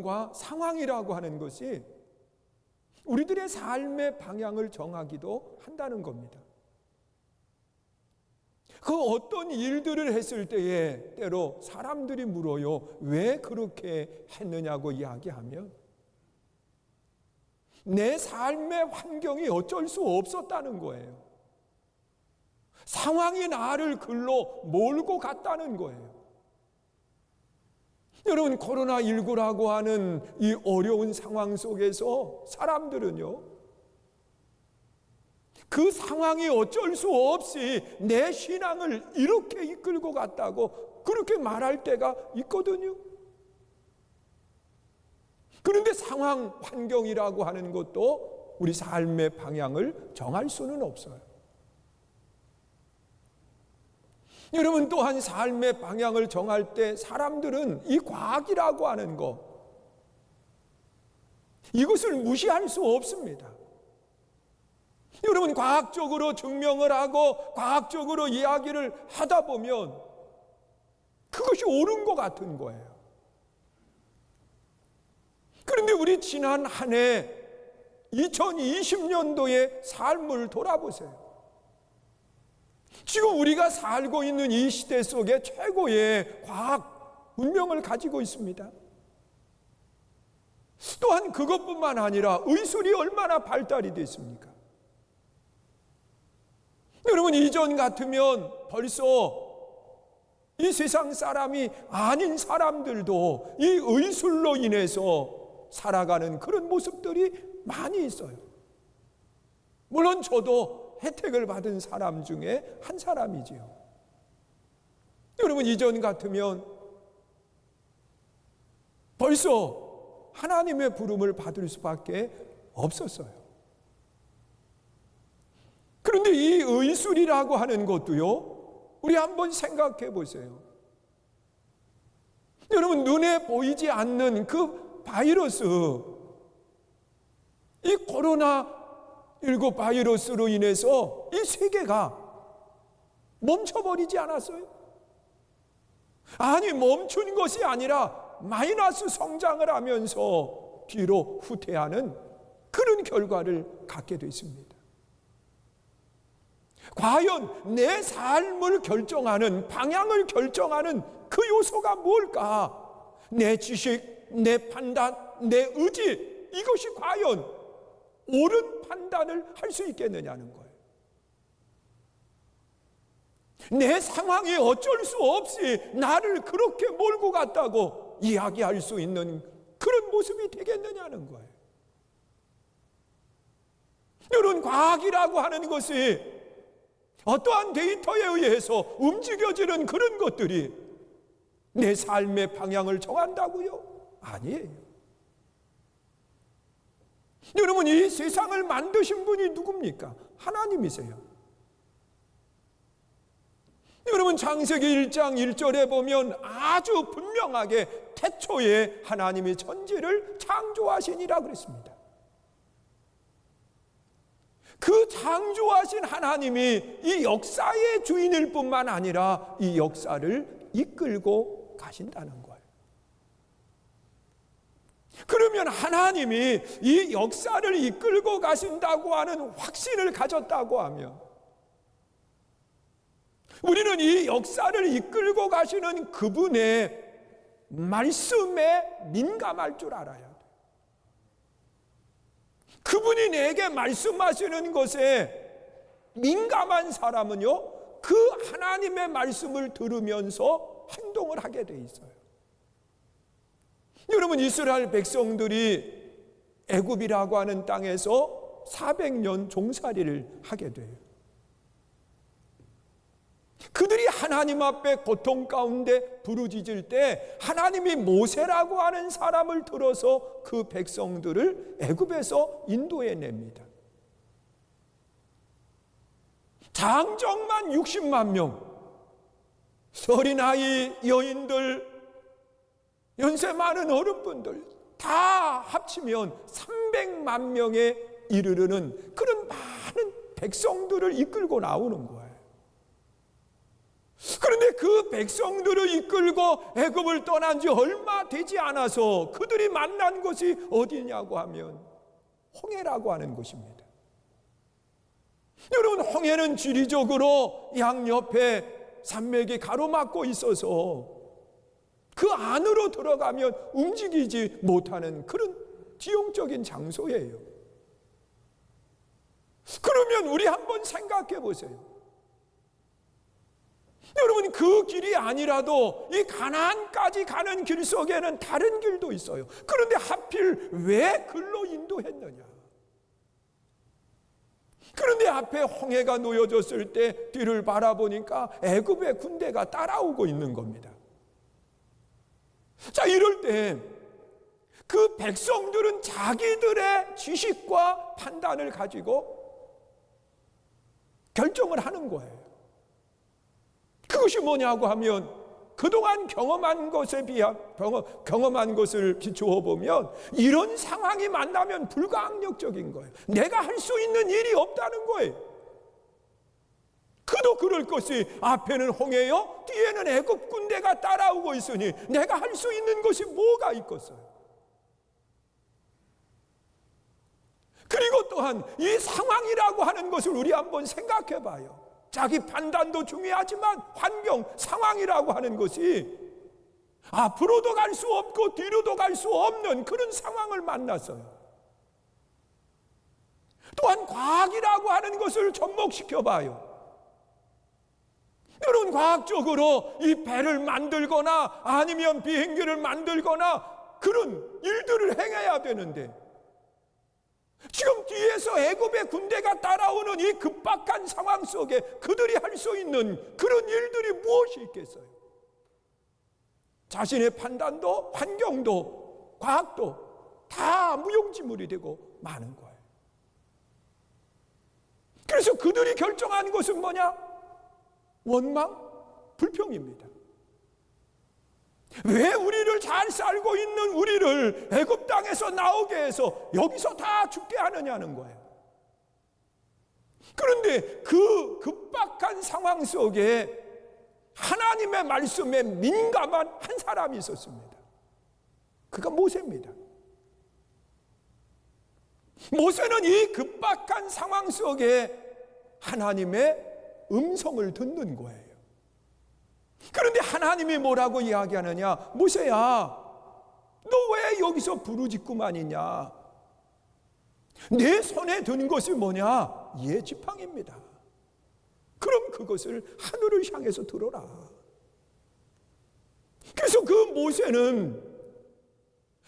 환경과 상황이라고 하는 것이 우리들의 삶의 방향을 정하기도 한다는 겁니다. 그 어떤 일들을 했을 때에 때로 사람들이 물어요. 왜 그렇게 했느냐고 이야기하면 내 삶의 환경이 어쩔 수 없었다는 거예요. 상황이 나를 글로 몰고 갔다는 거예요. 여러분, 코로나19라고 하는 이 어려운 상황 속에서 사람들은요, 그 상황이 어쩔 수 없이 내 신앙을 이렇게 이끌고 갔다고 그렇게 말할 때가 있거든요. 그런데 상황, 환경이라고 하는 것도 우리 삶의 방향을 정할 수는 없어요. 여러분, 또한 삶의 방향을 정할 때 사람들은 이 과학이라고 하는 것, 이것을 무시할 수 없습니다. 여러분, 과학적으로 증명을 하고 과학적으로 이야기를 하다 보면 그것이 옳은 것 같은 거예요. 그런데 우리 지난 한 해 2020년도의 삶을 돌아보세요. 지금 우리가 살고 있는 이 시대 속에 최고의 과학 문명을 가지고 있습니다. 또한 그것뿐만 아니라 의술이 얼마나 발달이 됐습니까? 여러분, 이전 같으면 벌써 이 세상 사람이 아닌 사람들도 이 의술로 인해서 살아가는 그런 모습들이 많이 있어요. 물론 저도 혜택을 받은 사람 중에 한 사람이지요. 여러분, 이전 같으면 벌써 하나님의 부름을 받을 수밖에 없었어요. 그런데 이 의술이라고 하는 것도요, 우리 한번 생각해 보세요. 여러분, 눈에 보이지 않는 그 바이러스, 이 코로나19 바이러스로 인해서 이 세계가 멈춰버리지 않았어요? 아니, 멈춘 것이 아니라 마이너스 성장을 하면서 뒤로 후퇴하는 그런 결과를 갖게 됐습니다. 과연 내 삶을 결정하는, 방향을 결정하는 그 요소가 뭘까? 내 지식, 내 판단, 내 의지, 이것이 과연 옳은 판단을 할 수 있겠느냐는 거예요. 내 상황이 어쩔 수 없이 나를 그렇게 몰고 갔다고 이야기할 수 있는 그런 모습이 되겠느냐는 거예요. 여러분, 과학이라고 하는 것이 어떠한 데이터에 의해서 움직여지는 그런 것들이 내 삶의 방향을 정한다고요? 아니에요. 여러분, 이 세상을 만드신 분이 누굽니까? 하나님이세요. 여러분, 창세기 1장 1절에 보면 아주 분명하게 태초에 하나님이 천지를 창조하시니라 그랬습니다. 그 창조하신 하나님이 이 역사의 주인일 뿐만 아니라 이 역사를 이끌고 가신다는 거예요. 그러면 하나님이 이 역사를 이끌고 가신다고 하는 확신을 가졌다고 하면 우리는 이 역사를 이끌고 가시는 그분의 말씀에 민감할 줄 알아야 돼요. 그분이 내게 말씀하시는 것에 민감한 사람은요, 그 하나님의 말씀을 들으면서 행동을 하게 돼 있어요. 여러분, 이스라엘 백성들이 애굽이라고 하는 땅에서 400년 종살이를 하게 돼요. 그들이 하나님 앞에 고통 가운데 부르짖을 때 하나님이 모세라고 하는 사람을 들어서 그 백성들을 애굽에서 인도해 냅니다. 장정만 60만 명, 어린아이, 여인들, 연세 많은 어른분들 다 합치면 300만 명에 이르르는 그런 많은 백성들을 이끌고 나오는 거예요. 그런데 그 백성들을 이끌고 애굽을 떠난 지 얼마 되지 않아서 그들이 만난 곳이 어디냐고 하면 홍해라고 하는 곳입니다. 여러분, 홍해는 지리적으로 양옆에 산맥이 가로막고 있어서 그 안으로 들어가면 움직이지 못하는 그런 지형적인 장소예요. 그러면 우리 한번 생각해 보세요. 여러분, 그 길이 아니라도 이 가나안까지 가는 길 속에는 다른 길도 있어요. 그런데 하필 왜 글로 인도했느냐? 그런데 앞에 홍해가 놓여졌을 때 뒤를 바라보니까 애굽의 군대가 따라오고 있는 겁니다. 자, 이럴 때 그 백성들은 자기들의 지식과 판단을 가지고 결정을 하는 거예요. 그것이 뭐냐고 하면 그동안 경험한 것을 비추어 보면 이런 상황이 만나면 불가항력적인 거예요. 내가 할 수 있는 일이 없다는 거예요. 그도 그럴 것이 앞에는 홍해요, 뒤에는 애굽 군대가 따라오고 있으니 내가 할 수 있는 것이 뭐가 있겠어요? 그리고 또한 이 상황이라고 하는 것을 우리 한번 생각해 봐요. 자기 판단도 중요하지만 환경, 상황이라고 하는 것이 앞으로도 갈 수 없고 뒤로도 갈 수 없는 그런 상황을 만났어요. 또한 과학이라고 하는 것을 접목시켜 봐요. 여러분, 과학적으로 이 배를 만들거나 아니면 비행기를 만들거나 그런 일들을 행해야 되는데 지금 뒤에서 애굽의 군대가 따라오는 이 급박한 상황 속에 그들이 할 수 있는 그런 일들이 무엇이 있겠어요? 자신의 판단도 환경도 과학도 다 무용지물이 되고 마는 거예요. 그래서 그들이 결정한 것은 뭐냐? 원망, 불평입니다. 왜 우리를 잘 살고 있는 우리를 애굽 땅에서 나오게 해서 여기서 다 죽게 하느냐는 거예요. 그런데 그 급박한 상황 속에 하나님의 말씀에 민감한 한 사람이 있었습니다. 그가 모세입니다. 모세는 이 급박한 상황 속에 하나님의 음성을 듣는 거예요. 그런데 하나님이 뭐라고 이야기하느냐? 모세야, 너 왜 여기서 부르짖고만 있냐? 내 손에 든 것이 뭐냐? 예지팡입니다. 그럼 그것을 하늘을 향해서 들어라. 그래서 그 모세는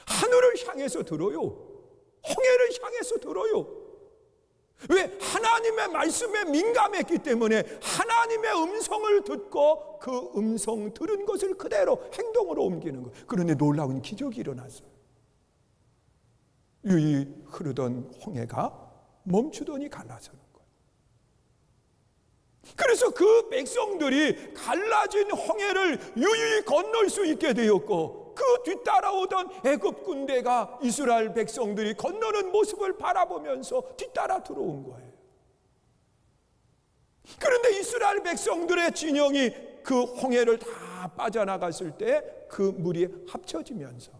하늘을 향해서 들어요. 홍해를 향해서 들어요. 왜? 하나님의 말씀에 민감했기 때문에 하나님의 음성을 듣고 그 음성 들은 것을 그대로 행동으로 옮기는 거예요. 그런데 놀라운 기적이 일어났어요. 유이 흐르던 홍해가 멈추더니 갈라서는 거예요. 그래서 그 백성들이 갈라진 홍해를 유유히 건널 수 있게 되었고 그 뒤따라오던 애굽 군대가 이스라엘 백성들이 건너는 모습을 바라보면서 뒤따라 들어온 거예요. 그런데 이스라엘 백성들의 진영이 그 홍해를 다 빠져나갔을 때 그 물이 합쳐지면서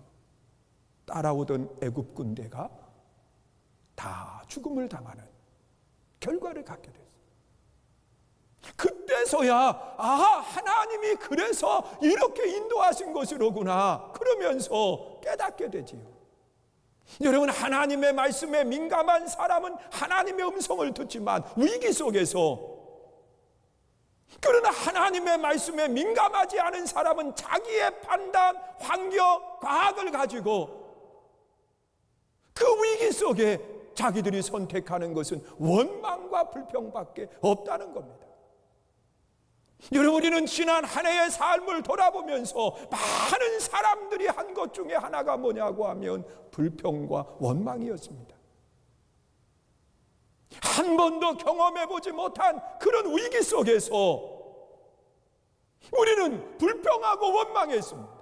따라오던 애굽 군대가 다 죽음을 당하는 결과를 갖게 됐어요. 그때서야 하나님이 그래서 이렇게 인도하신 것이로구나 그러면서 깨닫게 되지요. 여러분, 하나님의 말씀에 민감한 사람은 하나님의 음성을 듣지만 위기 속에서, 그러나 하나님의 말씀에 민감하지 않은 사람은 자기의 판단, 환경, 과학을 가지고 그 위기 속에 자기들이 선택하는 것은 원망과 불평밖에 없다는 겁니다. 여러분, 우리는 지난 한 해의 삶을 돌아보면서 많은 사람들이 한 것 중에 하나가 뭐냐고 하면 불평과 원망이었습니다. 한 번도 경험해보지 못한 그런 위기 속에서 우리는 불평하고 원망했습니다.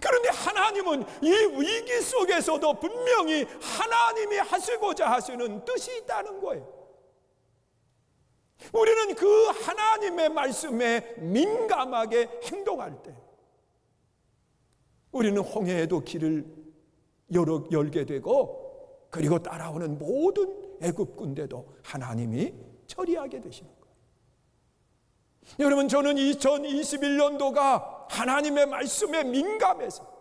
그런데 하나님은 이 위기 속에서도 분명히 하나님이 하시고자 하시는 뜻이 있다는 거예요. 우리는 그 하나님의 말씀에 민감하게 행동할 때 우리는 홍해에도 길을 열게 되고, 그리고 따라오는 모든 애굽 군대도 하나님이 처리하게 되시는 거예요. 여러분, 저는 2021년도가 하나님의 말씀에 민감해서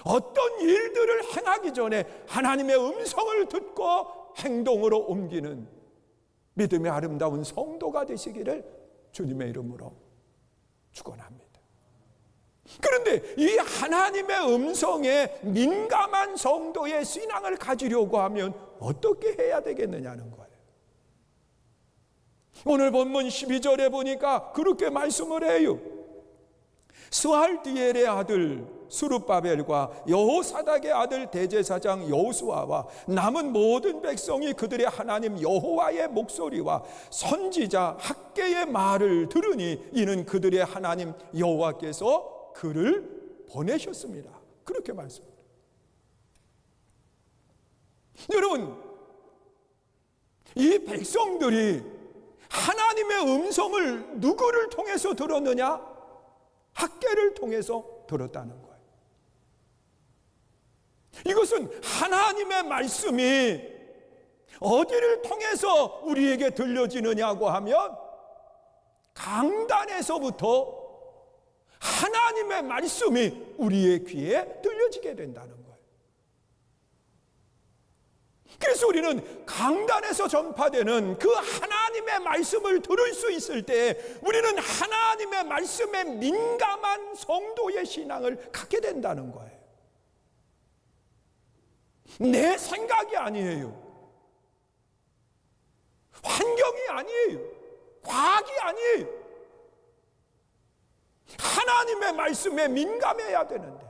어떤 일들을 행하기 전에 하나님의 음성을 듣고 행동으로 옮기는 믿음의 아름다운 성도가 되시기를 주님의 이름으로 축원합니다. 그런데 이 하나님의 음성에 민감한 성도의 신앙을 가지려고 하면 어떻게 해야 되겠느냐는 거예요. 오늘 본문 12절에 보니까 그렇게 말씀을 해요. 스알디엘의 아들 스룹바벨과 여호사닥의 아들 대제사장 여호수아와 남은 모든 백성이 그들의 하나님 여호와의 목소리와 선지자 학개의 말을 들으니 이는 그들의 하나님 여호와께서 그를 보내셨습니다. 그렇게 말씀합니다. 여러분, 이 백성들이 하나님의 음성을 누구를 통해서 들었느냐? 학개를 통해서 들었다는 거예요. 이것은 하나님의 말씀이 어디를 통해서 우리에게 들려지느냐고 하면 강단에서부터 하나님의 말씀이 우리의 귀에 들려지게 된다는 거예요. 그래서 우리는 강단에서 전파되는 그 하나님의 말씀을 들을 수 있을 때 우리는 하나님의 말씀에 민감한 성도의 신앙을 갖게 된다는 거예요. 내 생각이 아니에요. 환경이 아니에요. 과학이 아니에요. 하나님의 말씀에 민감해야 되는데,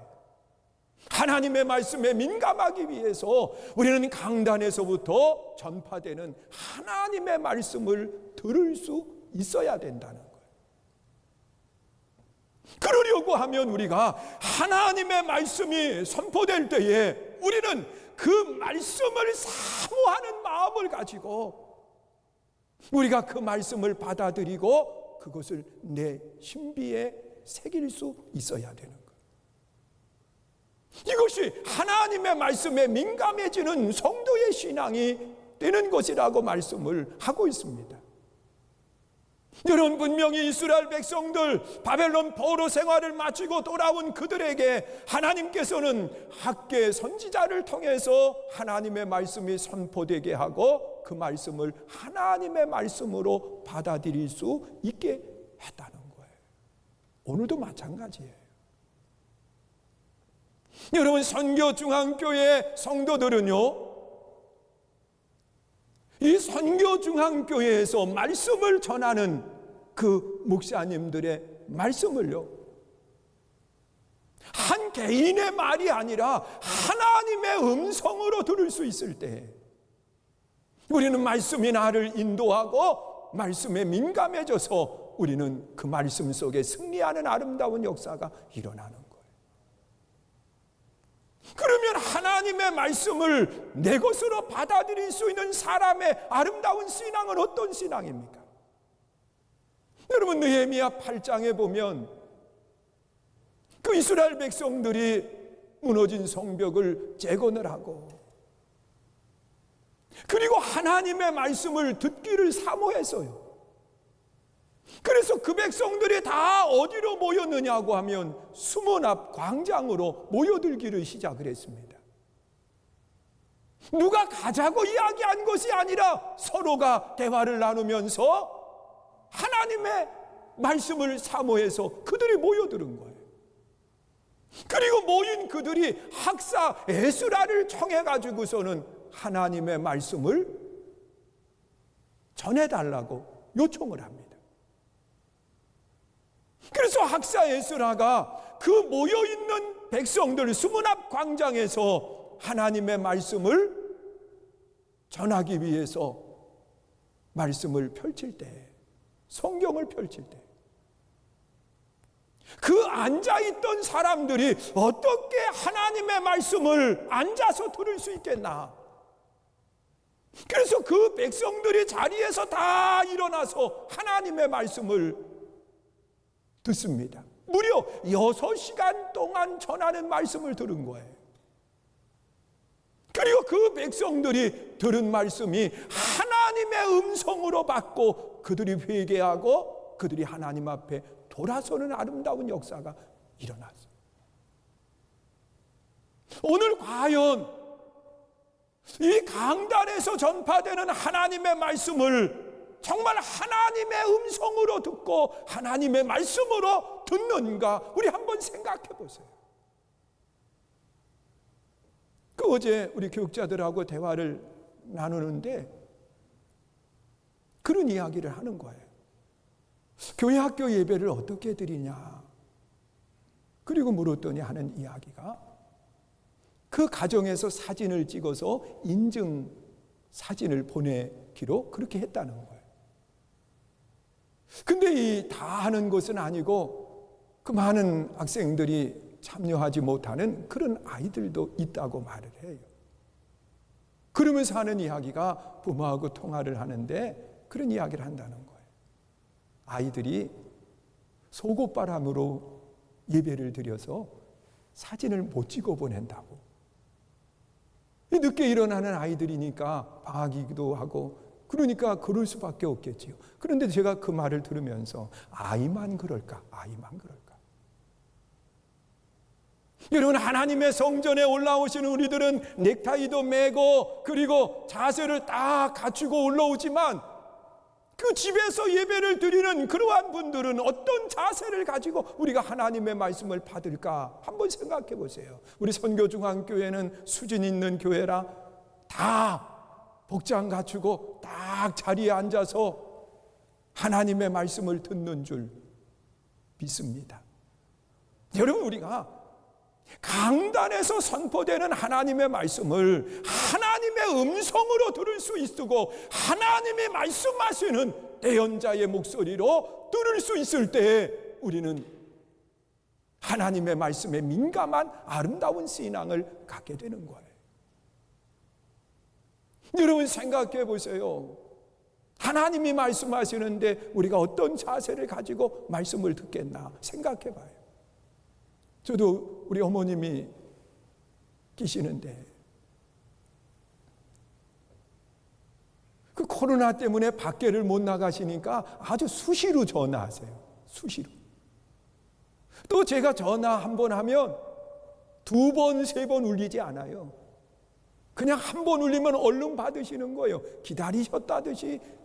하나님의 말씀에 민감하기 위해서 우리는 강단에서부터 전파되는 하나님의 말씀을 들을 수 있어야 된다는 거예요. 그러려고 하면 우리가 하나님의 말씀이 선포될 때에 우리는 그 말씀을 사모하는 마음을 가지고 우리가 그 말씀을 받아들이고 그것을 내 신비에 새길 수 있어야 되는 거예요. 이것이 하나님의 말씀에 민감해지는 성도의 신앙이 되는 것이라고 말씀을 하고 있습니다. 여러분, 분명히 이스라엘 백성들 바벨론 포로 생활을 마치고 돌아온 그들에게 하나님께서는 학개 선지자를 통해서 하나님의 말씀이 선포되게 하고 그 말씀을 하나님의 말씀으로 받아들일 수 있게 했다는 거예요. 오늘도 마찬가지예요. 여러분, 선교중앙교회 성도들은요, 이 선교중앙교회에서 말씀을 전하는 그 목사님들의 말씀을요, 한 개인의 말이 아니라 하나님의 음성으로 들을 수 있을 때 우리는 말씀이 나를 인도하고 말씀에 민감해져서 우리는 그 말씀 속에 승리하는 아름다운 역사가 일어나는 거예요. 그러면 하나님의 말씀을 내 것으로 받아들일 수 있는 사람의 아름다운 신앙은 어떤 신앙입니까? 여러분, 느헤미야 8장에 보면 그 이스라엘 백성들이 무너진 성벽을 재건을 하고 그리고 하나님의 말씀을 듣기를 사모했어요. 그래서 그 백성들이 다 어디로 모였느냐고 하면 수문 앞 광장으로 모여들기를 시작을 했습니다. 누가 가자고 이야기한 것이 아니라 서로가 대화를 나누면서 하나님의 말씀을 사모해서 그들이 모여드는 거예요. 그리고 모인 그들이 학사 에스라를 청해가지고서는 하나님의 말씀을 전해달라고 요청을 합니다. 그래서 학사 에스라가 그 모여있는 백성들 수문 앞 광장에서 하나님의 말씀을 전하기 위해서 말씀을 펼칠 때, 성경을 펼칠 때 그 앉아있던 사람들이 어떻게 하나님의 말씀을 앉아서 들을 수 있겠나? 그래서 그 백성들이 자리에서 다 일어나서 하나님의 말씀을 듣습니다. 무려 6시간 동안 전하는 말씀을 들은 거예요. 그리고 그 백성들이 들은 말씀이 하나님의 음성으로 받고 그들이 회개하고 그들이 하나님 앞에 돌아서는 아름다운 역사가 일어났어요. 오늘 과연 이 강단에서 전파되는 하나님의 말씀을 정말 하나님의 음성으로 듣고 하나님의 말씀으로 듣는가? 우리 한번 생각해 보세요. 어제 우리 교육자들하고 대화를 나누는데 그런 이야기를 하는 거예요. 교회 학교 예배를 어떻게 드리냐? 그리고 물었더니 하는 이야기가 그 가정에서 사진을 찍어서 인증 사진을 보내기로 그렇게 했다는 거예요. 근데 이 다 하는 것은 아니고 그 많은 학생들이 참여하지 못하는 그런 아이들도 있다고 말을 해요. 그러면서 하는 이야기가 부모하고 통화를 하는데 그런 이야기를 한다는 거예요. 아이들이 속옷바람으로 예배를 드려서 사진을 못 찍어 보낸다고. 늦게 일어나는 아이들이니까 방학이기도 하고 그러니까 그럴 수밖에 없겠지요. 그런데 제가 그 말을 들으면서 아이만 그럴까? 아이만 그럴까? 여러분, 하나님의 성전에 올라오시는 우리들은 넥타이도 매고 그리고 자세를 딱 갖추고 올라오지만 그 집에서 예배를 드리는 그러한 분들은 어떤 자세를 가지고 우리가 하나님의 말씀을 받을까? 한번 생각해 보세요. 우리 선교중앙교회는 수준 있는 교회라 다 복장 갖추고 딱 자리에 앉아서 하나님의 말씀을 듣는 줄 믿습니다. 여러분, 우리가 강단에서 선포되는 하나님의 말씀을 하나님의 음성으로 들을 수 있고 하나님이 말씀하시는 대언자의 목소리로 들을 수 있을 때 우리는 하나님의 말씀에 민감한 아름다운 신앙을 갖게 되는 거예요. 여러분, 생각해 보세요. 하나님이 말씀하시는데 우리가 어떤 자세를 가지고 말씀을 듣겠나 생각해 봐요. 저도 우리 어머님이 계시는데 그 코로나 때문에 밖에를 못 나가시니까 아주 수시로 전화하세요. 수시로. 또 제가 전화 한 번 하면 2번, 3번 울리지 않아요. 그냥 한 번 울리면 얼른 받으시는 거예요.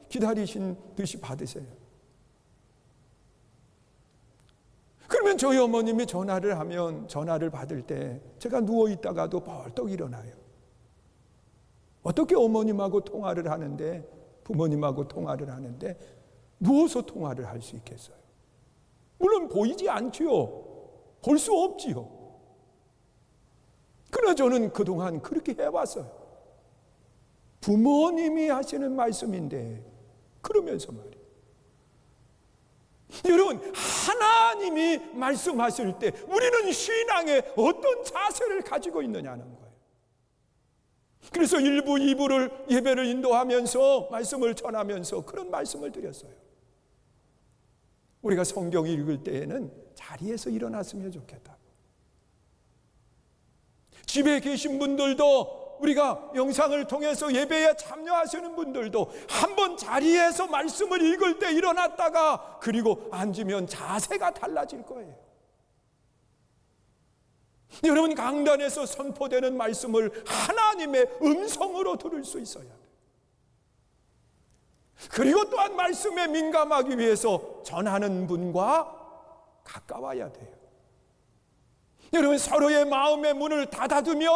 기다리신 듯이 받으세요. 그러면 저희 어머님이 전화를 하면 전화를 받을 때 제가 누워있다가도 벌떡 일어나요. 어떻게 어머님하고 통화를 하는데, 부모님하고 통화를 하는데 누워서 통화를 할 수 있겠어요? 물론 보이지 않지요. 볼 수 없지요. 그러나 저는 그동안 그렇게 해왔어요. 부모님이 하시는 말씀인데 그러면서 말이에요. 여러분, 하나님이 말씀하실 때 우리는 신앙에 어떤 자세를 가지고 있느냐는 거예요. 그래서 1부, 2부를 예배를 인도하면서 말씀을 전하면서 그런 말씀을 드렸어요. 우리가 성경 읽을 때에는 자리에서 일어났으면 좋겠다고. 집에 계신 분들도 우리가 영상을 통해서 예배에 참여하시는 분들도 한번 자리에서 말씀을 읽을 때 일어났다가 그리고 앉으면 자세가 달라질 거예요. 여러분, 강단에서 선포되는 말씀을 하나님의 음성으로 들을 수 있어야 돼요. 그리고 또한 말씀에 민감하기 위해서 전하는 분과 가까워야 돼요. 여러분, 서로의 마음의 문을 닫아두면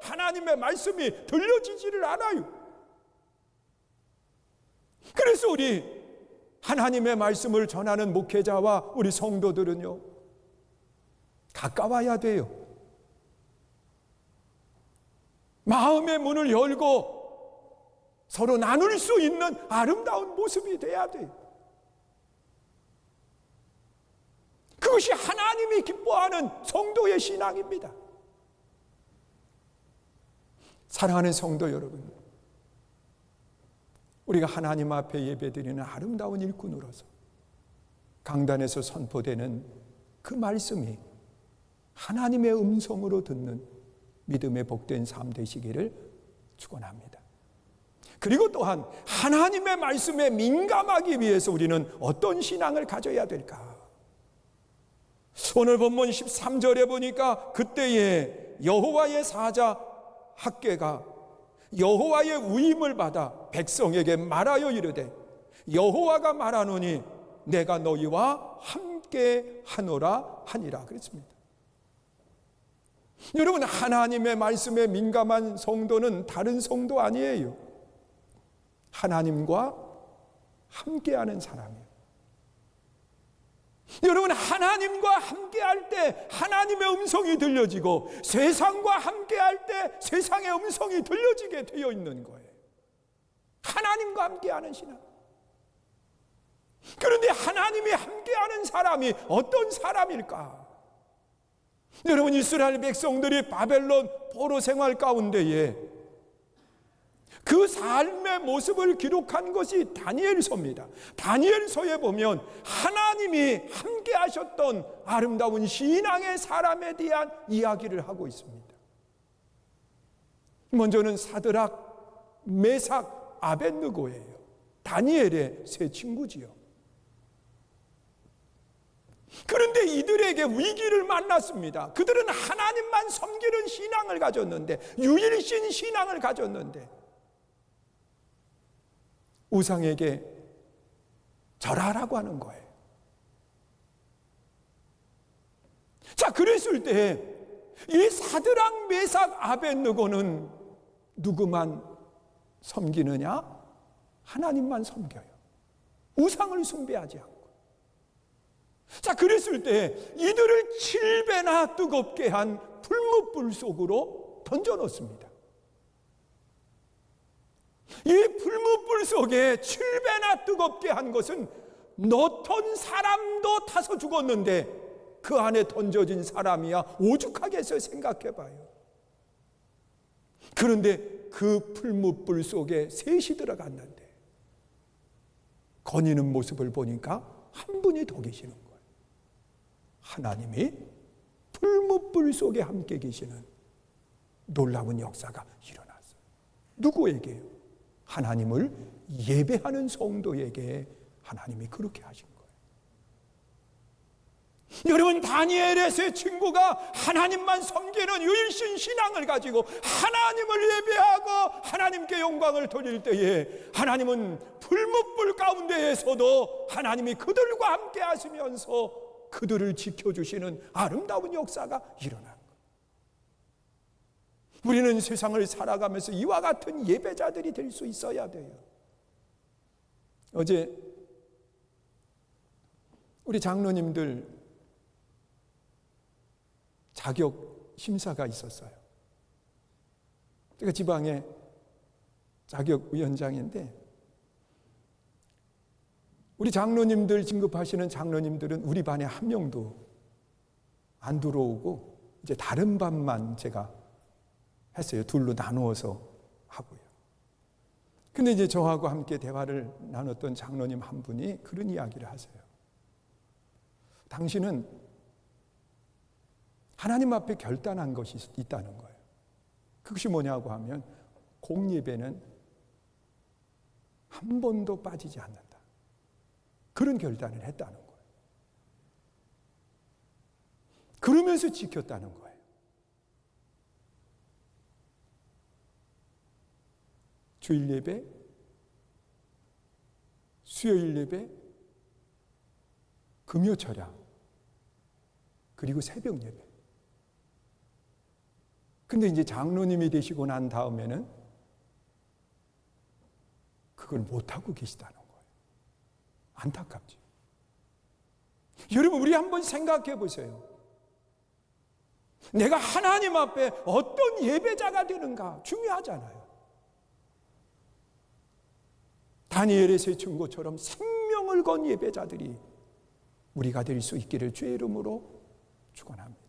하나님의 말씀이 들려지지를 않아요. 그래서 우리 하나님의 말씀을 전하는 목회자와 우리 성도들은요, 가까워야 돼요. 마음의 문을 열고 서로 나눌 수 있는 아름다운 모습이 돼야 돼요. 그것이 하나님이 기뻐하는 성도의 신앙입니다. 사랑하는 성도 여러분, 우리가 하나님 앞에 예배드리는 아름다운 일꾼으로서 강단에서 선포되는 그 말씀이 하나님의 음성으로 듣는 믿음의 복된 삶 되시기를 축원합니다. 그리고 또한 하나님의 말씀에 민감하기 위해서 우리는 어떤 신앙을 가져야 될까? 오늘 본문 13절에 보니까 그때에 여호와의 사자 학개가 여호와의 위임을 받아 백성에게 말하여 이르되 여호와가 말하노니 내가 너희와 함께 하노라 하니라 그랬습니다. 여러분, 하나님의 말씀에 민감한 성도는 다른 성도 아니에요. 하나님과 함께하는 사람이에요. 여러분, 하나님과 함께할 때 하나님의 음성이 들려지고 세상과 함께할 때 세상의 음성이 들려지게 되어 있는 거예요. 하나님과 함께하는 신앙. 그런데 하나님이 함께하는 사람이 어떤 사람일까? 여러분, 이스라엘 백성들이 바벨론 포로 생활 가운데에 그 삶의 모습을 기록한 것이 다니엘서입니다. 다니엘서에 보면 하나님이 함께 하셨던 아름다운 신앙의 사람에 대한 이야기를 하고 있습니다. 먼저는 사드락, 메삭, 아벳느고예요. 다니엘의 세 친구지요. 그런데 이들에게 위기를 만났습니다. 그들은 하나님만 섬기는 신앙을 가졌는데, 유일신 신앙을 가졌는데 우상에게 절하라고 하는 거예요. 자, 그랬을 때 이 사드락, 메삭, 아벳느고는 누구만 섬기느냐? 하나님만 섬겨요. 우상을 숭배하지 않고. 자, 그랬을 때 이들을 7배나 뜨겁게 한 풀무불 속으로 던져놓습니다. 이 풀무불 속에 7배나 뜨겁게 한 것은 넣던 사람도 타서 죽었는데 그 안에 던져진 사람이야 오죽하게 해서 생각해 봐요. 그런데 그 풀무불 속에 셋이 들어갔는데 거니는 모습을 보니까 한 분이 더 계시는 거예요. 하나님이 풀무불 속에 함께 계시는 놀라운 역사가 일어났어요. 누구에게요? 하나님을 예배하는 성도에게 하나님이 그렇게 하신 거예요. 여러분, 다니엘의 세 친구가 하나님만 섬기는 유일신 신앙을 가지고 하나님을 예배하고 하나님께 영광을 돌릴 때에 하나님은 풀무불 가운데에서도 하나님이 그들과 함께 하시면서 그들을 지켜주시는 아름다운 역사가 일어난 거예요. 우리는 세상을 살아가면서 이와 같은 예배자들이 될 수 있어야 돼요. 어제 우리 장로님들 자격 심사가 있었어요. 제가 지방의 자격위원장인데 우리 장로님들 진급하시는 장로님들은 우리 반에 한 명도 안 들어오고 이제 다른 반만 제가 했어요. 둘로 나누어서 하고요. 근데 이제 저하고 함께 대화를 나눴던 장로님 한 분이 그런 이야기를 하세요. 당신은 하나님 앞에 결단한 것이 있다는 거예요. 그것이 뭐냐고 하면 공예배는 한 번도 빠지지 않는다. 그런 결단을 했다는 거예요. 그러면서 지켰다는 거예요. 주일 예배, 수요일 예배, 금요 철야, 그리고 새벽 예배. 근데 이제 장로님이 되시고 난 다음에는 그걸 못하고 계시다는 거예요. 안타깝죠. 여러분, 우리 한번 생각해 보세요. 내가 하나님 앞에 어떤 예배자가 되는가 중요하잖아요. 다니엘의 세 친구처럼 생명을 건 예배자들이 우리가 될 수 있기를 주의 이름으로 축원합니다.